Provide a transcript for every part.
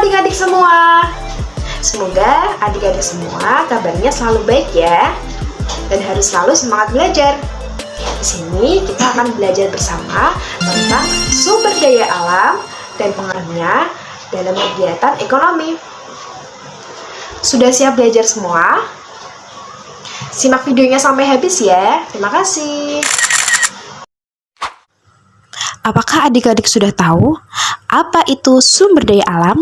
adik-adik semua. Semoga adik-adik semua kabarnya selalu baik ya. Dan harus selalu semangat belajar. Di sini kita akan belajar bersama tentang sumber daya alam dan pengaruhnya dalam kegiatan ekonomi. Sudah siap belajar semua? Simak videonya sampai habis ya. Terima kasih. Apakah adik-adik sudah tahu apa itu sumber daya alam?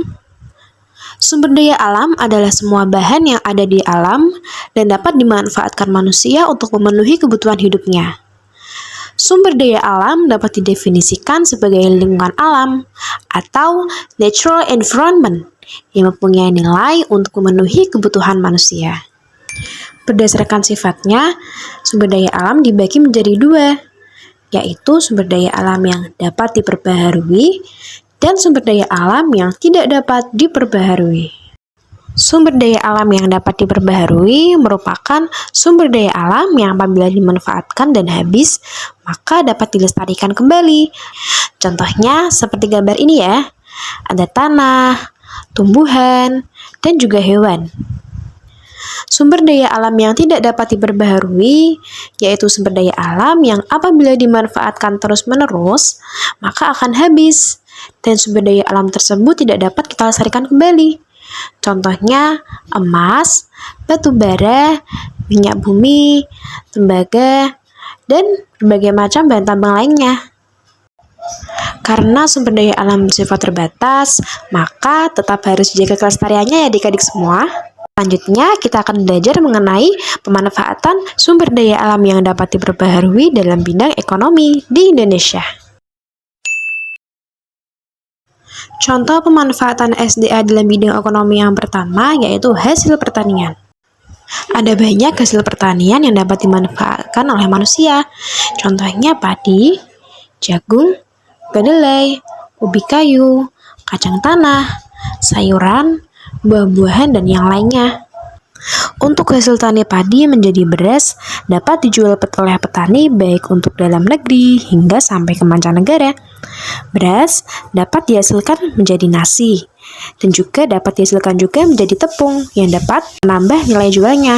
Sumber daya alam adalah semua bahan yang ada di alam dan dapat dimanfaatkan manusia untuk memenuhi kebutuhan hidupnya. Sumber daya alam dapat didefinisikan sebagai lingkungan alam atau natural environment yang mempunyai nilai untuk memenuhi kebutuhan manusia. Berdasarkan sifatnya, sumber daya alam dibagi menjadi dua, yaitu sumber daya alam yang dapat diperbaharui dan sumber daya alam yang tidak dapat diperbaharui. Sumber daya alam yang dapat diperbaharui merupakan sumber daya alam yang apabila dimanfaatkan dan habis, maka dapat dilestarikan kembali. Contohnya seperti gambar ini ya, ada tanah, tumbuhan, dan juga hewan. Sumber daya alam yang tidak dapat diperbaharui, yaitu sumber daya alam yang apabila dimanfaatkan terus-menerus, maka akan habis, dan sumber daya alam tersebut tidak dapat kita lestarikan kembali. Contohnya emas, batu bara, minyak bumi, tembaga, dan berbagai macam bahan tambang lainnya. Karena sumber daya alam bersifat terbatas, maka tetap harus dijaga kelestariannya ya adik-adik semua. Selanjutnya, kita akan belajar mengenai pemanfaatan sumber daya alam yang dapat diperbaharui dalam bidang ekonomi di Indonesia. Contoh pemanfaatan SDA dalam bidang ekonomi yang pertama yaitu hasil pertanian. Ada banyak hasil pertanian yang dapat dimanfaatkan oleh manusia. Contohnya padi, jagung, kedelai, ubi kayu, kacang tanah, sayuran, buah-buahan, dan yang lainnya. Untuk hasil tani padi menjadi beras dapat dijual oleh petani baik untuk dalam negeri hingga sampai ke mancanegara. Beras dapat dihasilkan menjadi nasi dan juga dapat dihasilkan juga menjadi tepung yang dapat menambah nilai jualnya.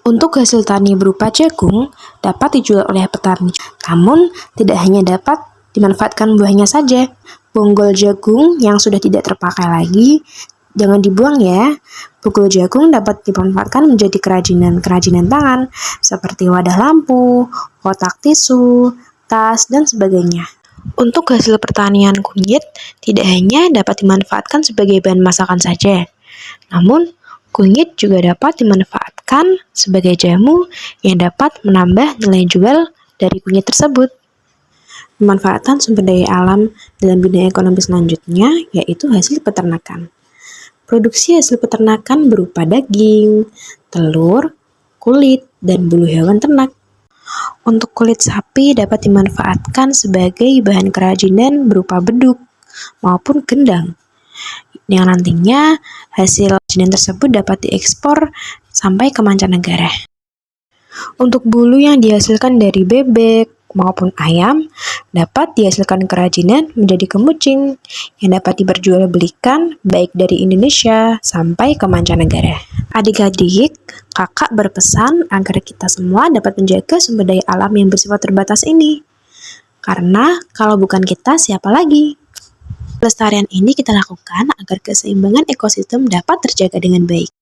Untuk hasil tani berupa jagung dapat dijual oleh petani, namun tidak hanya dapat dimanfaatkan buahnya saja. Bonggol jagung yang sudah tidak terpakai lagi jangan dibuang ya. Bonggol jagung dapat dimanfaatkan menjadi kerajinan tangan seperti wadah lampu, kotak tisu, tas, dan sebagainya. Untuk hasil pertanian kunyit tidak hanya dapat dimanfaatkan sebagai bahan masakan saja, namun kunyit juga dapat dimanfaatkan sebagai jamu yang dapat menambah nilai jual dari kunyit tersebut. Pemanfaatan sumber daya alam dalam bidang ekonomi selanjutnya yaitu hasil peternakan. Produksi hasil peternakan berupa daging, telur, kulit, dan bulu hewan ternak. Untuk kulit sapi dapat dimanfaatkan sebagai bahan kerajinan berupa beduk maupun gendang, yang nantinya hasil kerajinan tersebut dapat diekspor sampai ke mancanegara. Untuk bulu yang dihasilkan dari bebek maupun ayam dapat dihasilkan kerajinan menjadi kemucing yang dapat diperjualbelikan baik dari Indonesia sampai ke mancanegara. Adik-adik, kakak berpesan agar kita semua dapat menjaga sumber daya alam yang bersifat terbatas ini. Karena kalau bukan kita, siapa lagi? Pelestarian ini kita lakukan agar keseimbangan ekosistem dapat terjaga dengan baik.